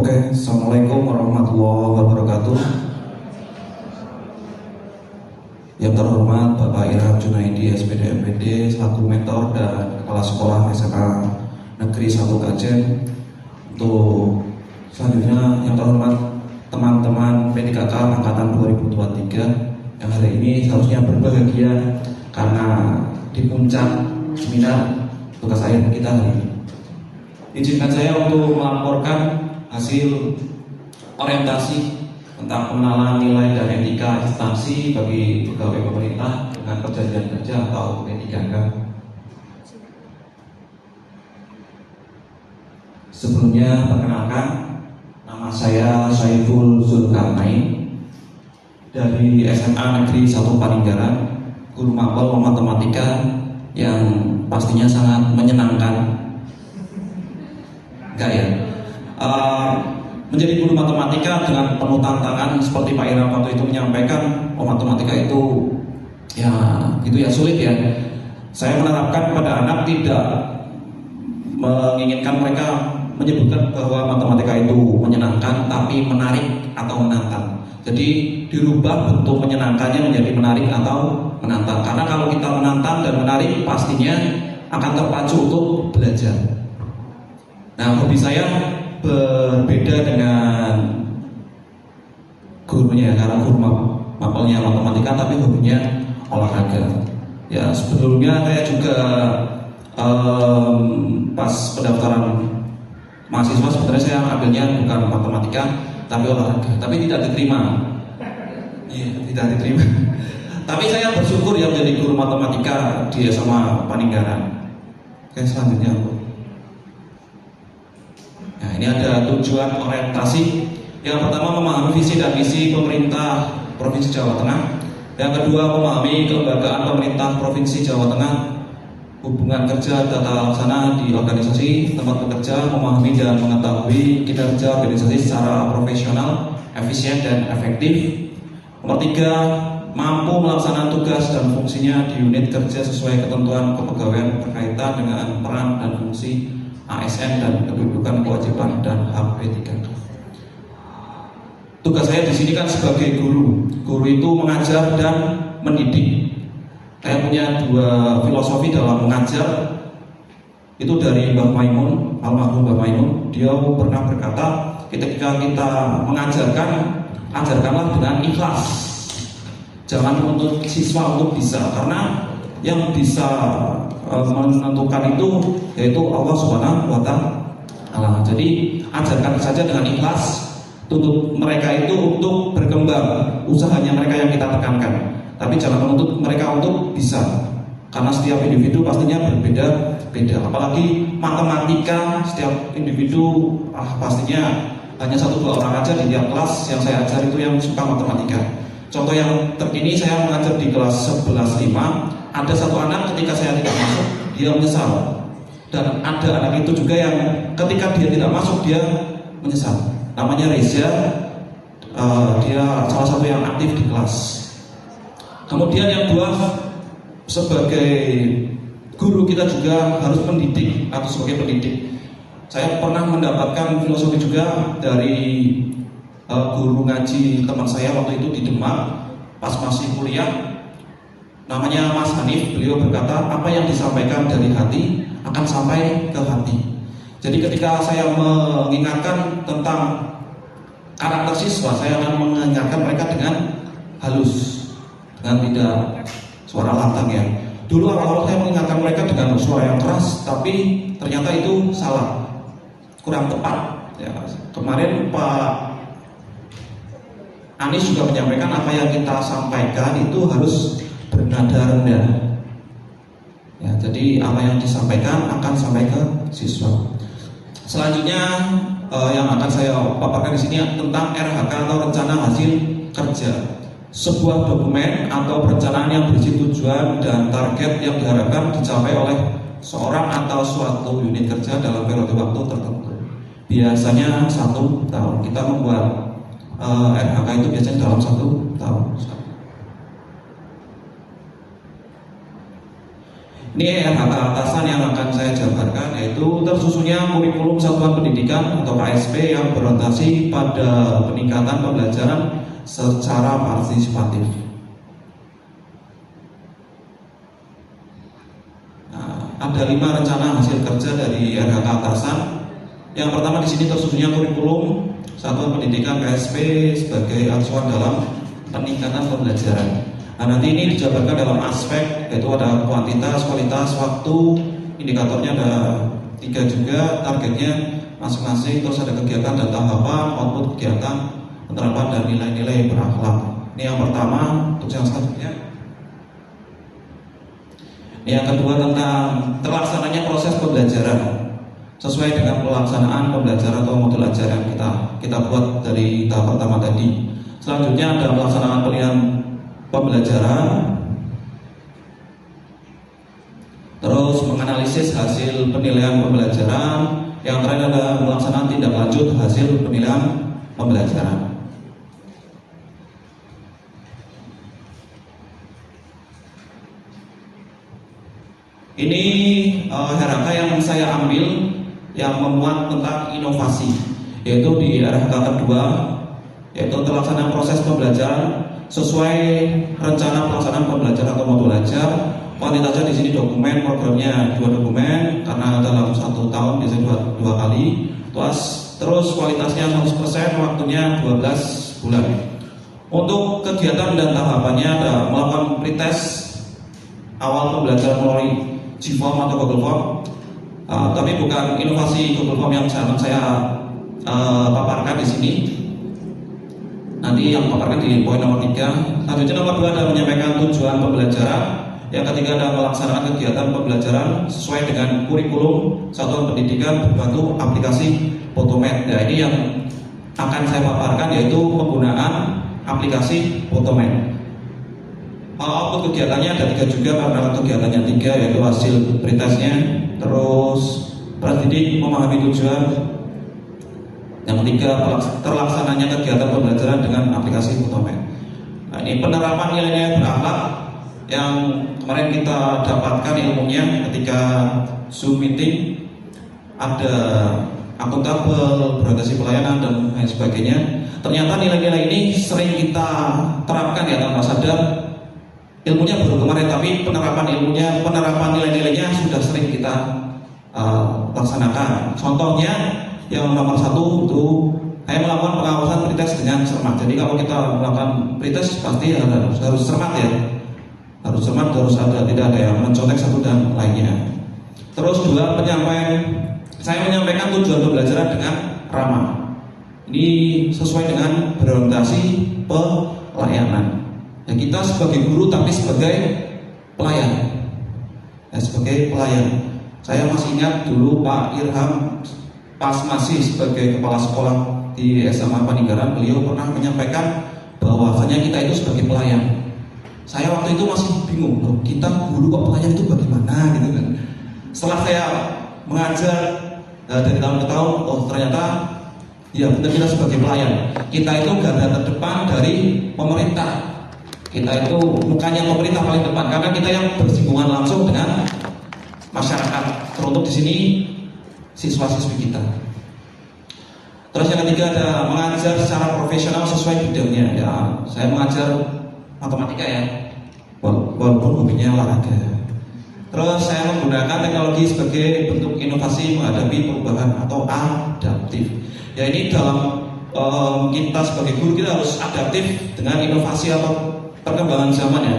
Oke, Assalamualaikum warahmatullahi wabarakatuh. Yang terhormat Bapak Irham Junaidi, SPD MPD, selaku mentor dan kepala sekolah SMA Negeri 1 Kajen. Untuk selanjutnya yang terhormat teman-teman P3K Angkatan 2023 yang hari ini seharusnya berbahagia karena di puncak seminar tugas akhir kita hari ini. Izinkan saya untuk melaporkan hasil orientasi tentang pengenalan nilai dan etika instansi bagi pegawai pemerintah dengan perjanjian kerja atau P3K. Sebelumnya perkenalkan, nama saya Saiful Zulkarnain dari SMA Negeri 1 Paninggaran, guru mapel matematika yang pastinya sangat menyenangkan. Enggak ya? Menjadi guru matematika dengan penuh tantangan seperti Pak Irham waktu itu menyampaikan, matematika itu sulit ya. Saya menerapkan pada anak tidak menginginkan mereka menyebutkan bahwa matematika itu menyenangkan, tapi menarik atau menantang. Jadi dirubah bentuk menyenangkannya menjadi menarik atau menantang. Karena kalau kita menantang dan menarik, pastinya akan terpacu untuk belajar. Nah, hobi saya berbeda dengan gurunya, karena guru mapelnya matematika tapi hobinya olahraga. Ya, sebelumnya saya juga pas pendaftaran mahasiswa sebenarnya saya ambilnya bukan matematika tapi olahraga, tapi tidak diterima. Iya, tidak diterima. Tapi saya bersyukur ya menjadi guru matematika di SMA Paninggaran. Oke, selanjutnya. Nah, ini ada tujuan orientasi. Yang pertama, memahami visi dan misi pemerintah Provinsi Jawa Tengah. Yang kedua, memahami kelembagaan pemerintah Provinsi Jawa Tengah, hubungan kerja tata laksana di organisasi tempat bekerja, memahami dan mengetahui kinerja organisasi secara profesional, efisien dan efektif. Nomor 3, mampu melaksanakan tugas dan fungsinya di unit kerja sesuai ketentuan kepegawaian berkaitan dengan peran dan fungsi ASN dan kedudukan, kewajiban dan hak P3K. Tugas saya di sini kan sebagai guru. Guru itu mengajar dan mendidik. Saya punya 2 filosofi dalam mengajar. Itu dari Mbah Maimun, almarhum Mbah Maimun. Dia pernah berkata, ketika kita mengajarkan, ajarkanlah dengan ikhlas. Jangan menuntut siswa untuk bisa, karena yang bisa menentukan itu yaitu Allah Subhanahu wa Ta'ala. Jadi ajarkan saja dengan ikhlas, tuntut mereka itu untuk berkembang, usahanya mereka yang kita tekankan. Tapi jangan menuntut mereka untuk bisa, karena setiap individu pastinya berbeda-beda. Apalagi matematika, setiap individu pastinya hanya 1-2 orang aja di tiap kelas yang saya ajar itu yang suka matematika. Contoh yang terkini, saya mengajar di kelas 11-5. Ada 1 anak ketika saya tidak masuk, dia menyesal. Dan ada anak itu juga yang ketika dia tidak masuk, dia menyesal. Namanya Reza, dia salah satu yang aktif di kelas. Kemudian yang 2, sebagai guru kita juga harus mendidik atau sebagai pendidik. Saya pernah mendapatkan filosofi juga dari guru ngaji teman saya waktu itu di Demak, pas masih kuliah. Namanya Mas Hanif, beliau berkata, apa yang disampaikan dari hati akan sampai ke hati. Jadi ketika saya mengingatkan tentang karakter siswa, saya akan mengingatkan mereka dengan halus, dengan tidak suara lantang ya. Dulu awal-awal saya mengingatkan mereka dengan suara yang keras, tapi ternyata itu salah, kurang tepat ya. Kemarin Pak Anies juga menyampaikan apa yang kita sampaikan itu harus bernada rendah. Ya, jadi apa yang disampaikan akan sampai ke siswa. Selanjutnya yang akan saya paparkan di sini tentang RHK atau rencana hasil kerja. Sebuah dokumen atau perencanaan yang berisi tujuan dan target yang diharapkan dicapai oleh seorang atau suatu unit kerja dalam periode waktu tertentu. Biasanya 1 tahun. Kita membuat RHK itu biasanya dalam 1 tahun. Ini Ini RHK atasan yang akan saya jabarkan, yaitu tersusunnya kurikulum satuan pendidikan atau KSP yang berorientasi pada peningkatan pembelajaran secara partisipatif. Nah, ada 5 rencana hasil kerja dari RHK atasan. Yang pertama di sini tersusunnya kurikulum satuan pendidikan KSP sebagai acuan dalam peningkatan pembelajaran. Nah, nanti ini dijabarkan dalam aspek, yaitu ada kuantitas, kualitas, waktu, indikatornya ada 3 juga, targetnya masing-masing, terus ada kegiatan dan tahapan, output kegiatan, penerapan dan nilai-nilai berakhlak. Ini yang pertama. Untuk yang selanjutnya, ini yang kedua tentang terlaksananya proses pembelajaran sesuai dengan pelaksanaan pembelajaran atau modul ajar yang kita buat dari tahap pertama tadi. Selanjutnya ada pelaksanaan pilihan pembelajaran, terus menganalisis hasil penilaian pembelajaran, yang terakhir ada pelaksanaan tindak lanjut hasil penilaian pembelajaran. Ini RHK yang saya ambil yang memuat tentang inovasi, yaitu di RHK kedua, yaitu terlaksanaan proses pembelajaran sesuai rencana pelaksanaan pembelajaran atau modul ajar. Kuantitasnya di sini dokumen, programnya 2 dokumen karena dalam 1 tahun biasanya 2 kali. Terus kualitasnya 100%, waktunya 12 bulan. Untuk kegiatan dan tahapannya ada melakukan pretest awal pembelajaran melalui G-Form atau Google Form. Tapi bukan inovasi Google Form yang saya paparkan di sini. Nanti yang paparkan di poin nomor 3. Selanjutnya nomor 2 ada menyampaikan tujuan pembelajaran. Yang ketiga ada melaksanakan kegiatan pembelajaran sesuai dengan kurikulum satuan pendidikan berbentuk aplikasi Photomat. Nah, ini yang akan saya paparkan, yaitu penggunaan aplikasi Photomat. Output kegiatannya ada 3 juga, karena kegiatannya 3, yaitu hasil pretestnya, terus pendidik memahami tujuan. Yang 3, terlaksananya kegiatan pembelajaran dengan aplikasi Photomat. Nah, ini penerapan nilai-nilai berakhlak yang kemarin kita dapatkan ilmunya ketika Zoom meeting. Ada akuntabel, berorientasi pelayanan dan lain sebagainya. Ternyata nilai-nilai ini sering kita terapkan ya tanpa sadar. Ilmunya baru kemarin, tapi penerapan nilai-nilainya sudah sering kita laksanakan. Contohnya yang nomor 1 itu saya melakukan pengawasan pretest dengan cermat. Jadi kalau kita melakukan pretest pasti harus cermat ya, harus cermat, harus ada, tidak ada yang mencontek satu dan lainnya. Terus 2, saya menyampaikan tujuan pembelajaran dengan ramah. Ini sesuai dengan berorientasi pelayanan. Ya, kita sebagai guru tapi sebagai pelayan. Ya, sebagai pelayan. Saya masih ingat dulu Pak Irham pas masih sebagai kepala sekolah di SMA Paninggaran, beliau pernah menyampaikan bahwasanya kita itu sebagai pelayan. Saya waktu itu masih bingung, loh, kita guru kok pelayan itu bagaimana gitu kan. Setelah saya mengajar dari tahun ke tahun, oh ternyata ya benar kita sebagai pelayan. Kita itu garda terdepan dari pemerintah. Kita itu bukannya pemerintah paling depan, karena kita yang bersinggungan langsung dengan masyarakat. Teruntuk di sini siswa-siswi kita. Terus yang ketiga ada mengajar secara profesional sesuai bidangnya. Ya, saya mengajar matematika ya, walaupun hobinya olahraga. Terus saya menggunakan teknologi sebagai bentuk inovasi menghadapi perubahan atau adaptif. Ya, ini dalam kita sebagai guru kita harus adaptif dengan inovasi atau perkembangan zaman ya.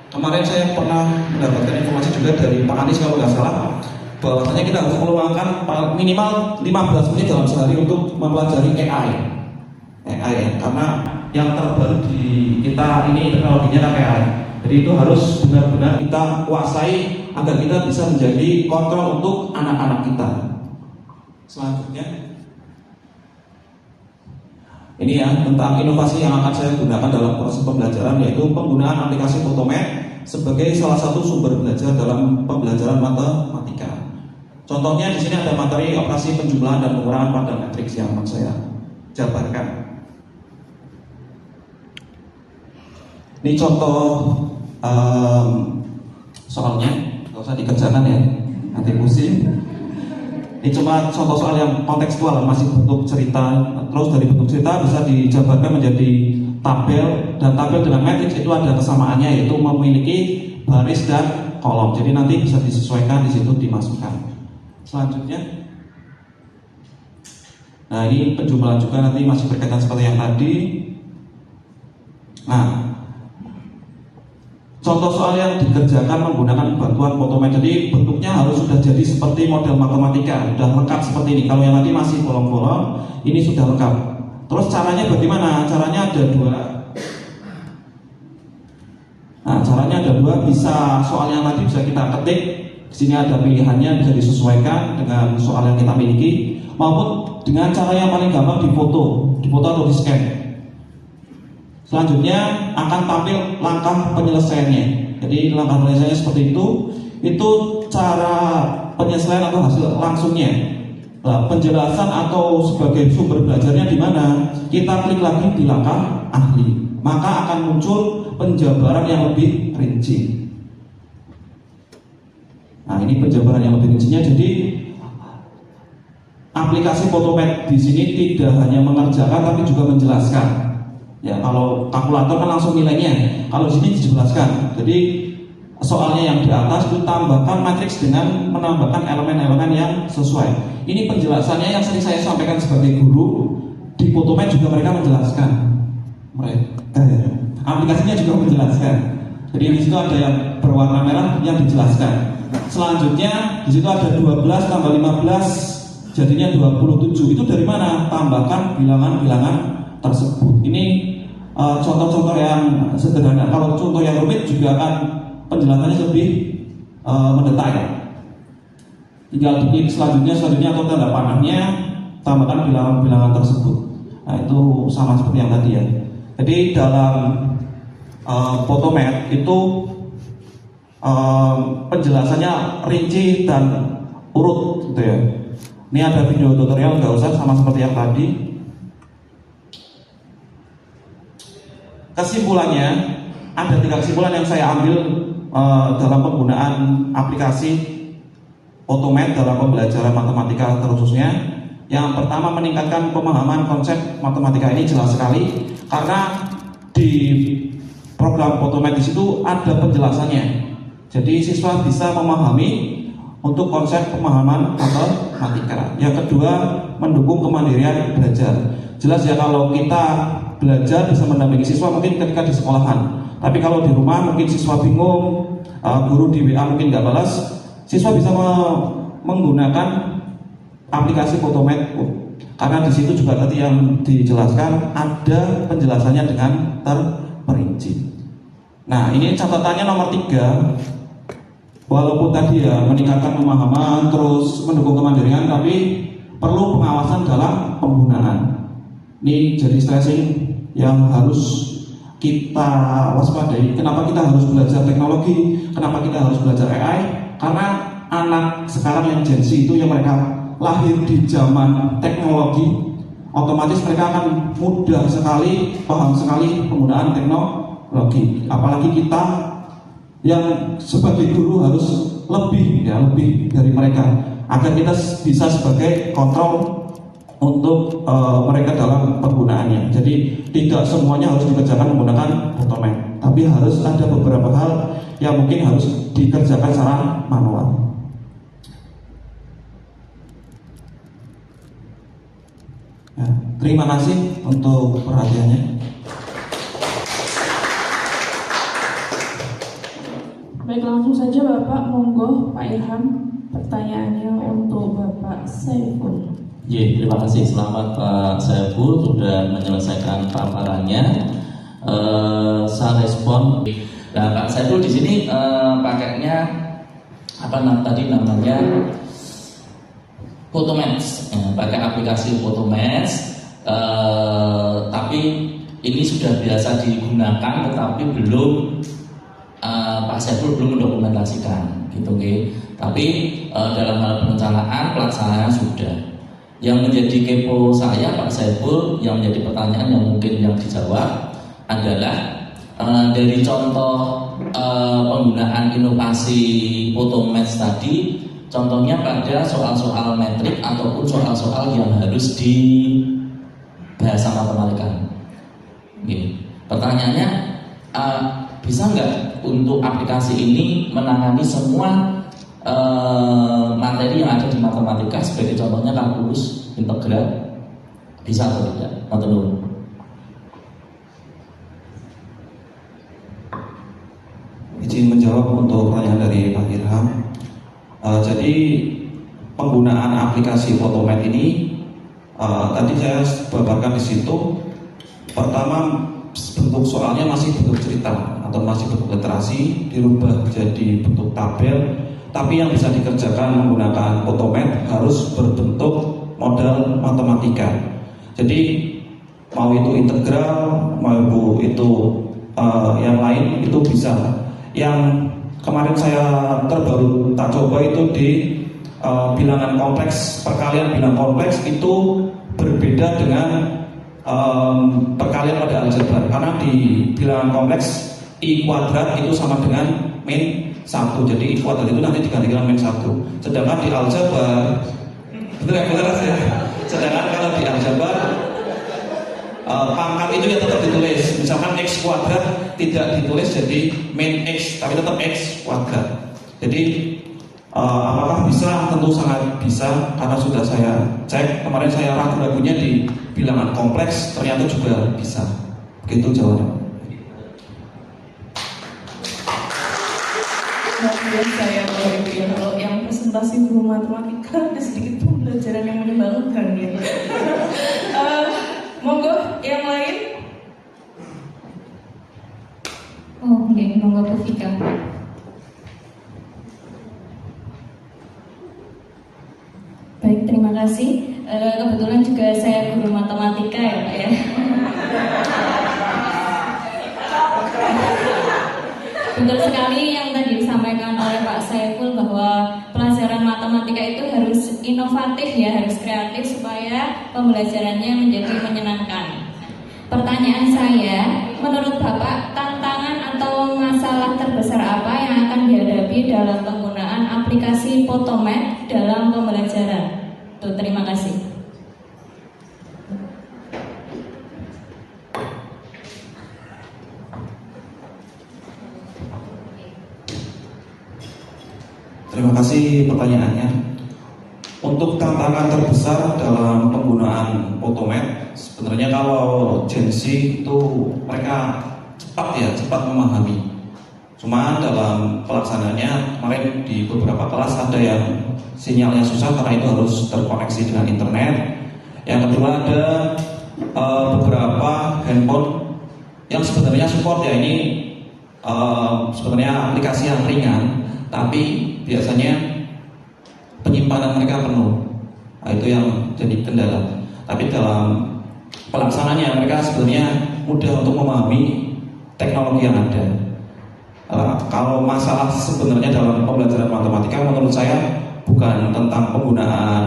Kemarin saya pernah mendapatkan informasi juga dari Pak Anies kalau nggak salah, bahwasanya kita harus meluangkan minimal 15 menit dalam sehari untuk mempelajari AI ya, karena yang terbaru di kita ini teknologinya kan AI. Jadi itu harus benar-benar kita kuasai agar kita bisa menjadi kontrol untuk anak-anak kita. Selanjutnya ini ya tentang inovasi yang akan saya gunakan dalam proses pembelajaran, yaitu penggunaan aplikasi Photomat sebagai salah satu sumber belajar dalam pembelajaran matematika. Contohnya di sini ada materi operasi penjumlahan dan pengurangan pada matriks yang akan saya jabarkan. Ini contoh soalnya, nggak usah dikerjakan ya, nanti pusing. Ini cuma contoh soal yang kontekstual, masih bentuk cerita. Terus dari bentuk cerita bisa dijabarkan menjadi tabel, dan tabel dengan matriks itu ada kesamaannya, yaitu memiliki baris dan kolom. Jadi nanti bisa disesuaikan di situ, dimasukkan. Selanjutnya, nah ini penjumlahan juga nanti masih berkaitan seperti yang tadi. Nah, contoh soal yang dikerjakan menggunakan bantuan Photomath, jadi bentuknya harus sudah jadi seperti model matematika, sudah lengkap seperti ini. Kalau yang tadi masih bolong-bolong, ini sudah lengkap. Terus caranya bagaimana? Caranya ada dua. Nah, caranya ada dua. Bisa soal yang tadi bisa kita ketik, di sini ada pilihannya, bisa disesuaikan dengan soal yang kita miliki, maupun dengan cara yang paling gampang difoto atau di scan. Selanjutnya akan tampil langkah penyelesaiannya. Jadi langkah penyelesaiannya seperti itu. Itu cara penyelesaian atau hasil langsungnya. Nah, penjelasan atau sebagai sumber belajarnya di mana? Kita klik lagi di langkah ahli, maka akan muncul penjabaran yang lebih rinci. Nah, ini penjabaran yang lebih rincinya. Jadi aplikasi Photomath di sini tidak hanya mengerjakan tapi juga menjelaskan. Ya, kalau kalkulator kan langsung nilainya. Kalau di sini dijelaskan. Jadi soalnya yang di atas itu tambahkan matriks dengan menambahkan elemen-elemen yang sesuai. Ini penjelasannya yang sering saya sampaikan sebagai guru. Di Photomath juga mereka menjelaskan. Mereka ya. Aplikasinya juga menjelaskan. Jadi di situ ada yang berwarna merah yang dijelaskan. Selanjutnya di situ ada 12 tambah 15 jadinya 27. Itu dari mana? Tambahkan bilangan-bilangan tersebut. Ini contoh-contoh yang sederhana. Kalau contoh yang rumit juga akan penjelasannya lebih mendetail. Tinggal diklik selanjutnya atau tanda panahnya, tambahkan bilangan-bilangan tersebut. Nah, itu sama seperti yang tadi ya. Jadi dalam Photomath itu penjelasannya rinci dan urut gitu ya. Ini ada video tutorial, nggak usah, sama seperti yang tadi. Kesimpulannya, ada 3 kesimpulan yang saya ambil dalam penggunaan aplikasi Photomath dalam pembelajaran matematika khususnya. Yang pertama, meningkatkan pemahaman konsep matematika. Ini jelas sekali karena di program Photomath di situ ada penjelasannya. Jadi siswa bisa memahami untuk konsep pemahaman matematika. Yang kedua, mendukung kemandirian belajar. Jelas ya, kalau kita belajar bisa mendampingi siswa mungkin ketika di sekolahan. Tapi kalau di rumah mungkin siswa bingung, guru di WA mungkin nggak balas, siswa bisa menggunakan aplikasi Photomath. Karena di situ juga tadi yang dijelaskan ada penjelasannya dengan terperinci. Nah, ini catatannya nomor 3. Walaupun tadi ya meningkatkan pemahaman, terus mendukung kemandirian, tapi perlu pengawasan dalam penggunaan. Ini jadi stressing yang harus kita waspadai. Kenapa kita harus belajar teknologi? Kenapa kita harus belajar AI? Karena anak sekarang yang Gen Z itu yang mereka lahir di zaman teknologi, otomatis mereka akan mudah sekali, paham sekali penggunaan teknologi. Apalagi kita yang sebagai guru harus lebih dari mereka, agar kita bisa sebagai kontrol untuk mereka dalam penggunaannya. Jadi tidak semuanya harus dikerjakan menggunakan Photomath, tapi harus ada beberapa hal yang mungkin harus dikerjakan secara manual. Ya, terima kasih untuk perhatiannya. Baik, langsung saja Bapak, monggo Pak Ilham, pertanyaannya untuk Bapak Saiful. Terima kasih. Selamat Pak Saiful sudah menyelesaikan paparannya. Saya respon. Nah, Pak Saiful di sini pakainya tadi namanya Photomath. Pakai aplikasi Photomath. Tapi ini sudah biasa digunakan, tetapi belum Pak Saiful belum mendokumentasikan, gitu, okay? Tapi dalam hal perencanaan pelaksanaan sudah. Yang menjadi kepo saya Pak Saiful, yang menjadi pertanyaan yang mungkin yang dijawab adalah Dari contoh penggunaan inovasi photomatch tadi, contohnya pada soal-soal metrik ataupun soal-soal yang harus di bahasa matematika. Pertanyaannya, bisa nggak untuk aplikasi ini menangani semua materi yang ada di matematika, sebagai contohnya kalkulus, integral, bisa atau tidak? Matur. Izin menjawab untuk pertanyaan dari Pak Irham. Jadi penggunaan aplikasi Photomat ini tadi saya paparkan di situ. Pertama, bentuk soalnya masih bentuk cerita atau masih bentuk literasi, dirubah jadi bentuk tabel. Tapi yang bisa dikerjakan menggunakan Photomat harus berbentuk model matematika. Jadi mau itu integral, mau itu yang lain itu bisa. Yang kemarin saya terbaru tak coba itu di bilangan kompleks, perkalian bilang kompleks itu berbeda dengan perkalian pada aljabar, karena di bilangan kompleks I kuadrat itu sama dengan min 1, jadi I kuadrat itu nanti digantikan min 1. Sedangkan di aljabar, betul ya? Sedangkan kalau di aljabar pangkat itu ya tetap ditulis. Misalkan x kuadrat tidak ditulis jadi min x, tapi tetap x kuadrat. Jadi apakah bisa? Tentu sangat bisa, karena sudah saya cek kemarin. Saya ragu-ragunya di bilangan kompleks, ternyata juga bisa. Begitu jawabannya. Kemudian saya kalau yang presentasi guru matematika ada sedikit pembelajaran yang menyebalkan ya. Monggo yang lain. Oh, oke, monggo Bu Vika. Baik, terima kasih. Kebetulan juga saya guru matematika ya Pak ya. Betul sekali yang tadi disampaikan oleh Pak Saiful bahwa pelajaran matematika itu harus inovatif ya, harus kreatif supaya pembelajarannya menjadi menyenangkan. Pertanyaan saya, menurut Bapak tantangan atau masalah terbesar apa yang akan dihadapi dalam penggunaan aplikasi Photomat dalam pembelajaran? Tuh, terima kasih. Terima kasih pertanyaannya. Untuk tantangan terbesar dalam penggunaan Photomat, sebenarnya kalau Gen Z itu mereka cepat memahami. Cuma dalam pelaksanaannya kemarin di beberapa kelas ada yang sinyalnya susah karena itu harus terkoneksi dengan internet. Yang kedua ada beberapa handphone yang sebenarnya support ya, ini sebenarnya aplikasi yang ringan, tapi biasanya penyimpanan mereka penuh. Nah, itu yang jadi kendala. Tapi dalam pelaksananya mereka sebenarnya mudah untuk memahami teknologi yang ada. Kalau masalah sebenarnya dalam pembelajaran matematika menurut saya bukan tentang penggunaan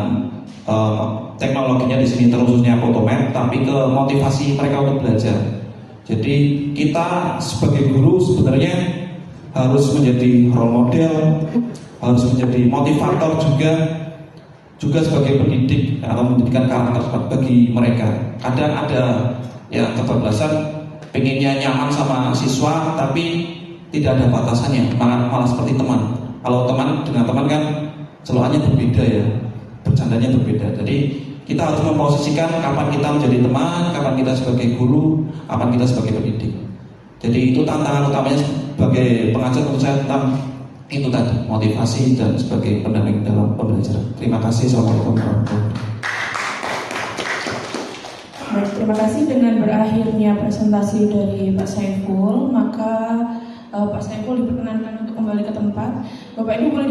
teknologinya di sini terkhususnya Photomat, tapi ke motivasi mereka untuk belajar. Jadi kita sebagai guru sebenarnya harus menjadi role model, harus menjadi motivator juga sebagai pendidik atau mendidikan karakter bagi mereka. Kadang ada ya kebablasan, pengennya nyaman sama siswa tapi tidak ada batasannya, malah seperti teman. Kalau teman dengan teman kan celohannya berbeda ya, bercandanya berbeda. Jadi kita harus memposisikan kapan kita menjadi teman, kapan kita sebagai guru, kapan kita sebagai pendidik. Jadi itu tantangan utamanya sebagai pengajar menurut saya tentang itu tadi, motivasi dan sebagai pendamping dalam pembelajaran. Terima kasih. Assalamualaikum warahmatullahi wabarakatuh. Baik, terima kasih. Dengan berakhirnya presentasi dari Pak Saiful, maka Pak Saiful diperkenankan untuk kembali ke tempat. Bapak Ibu boleh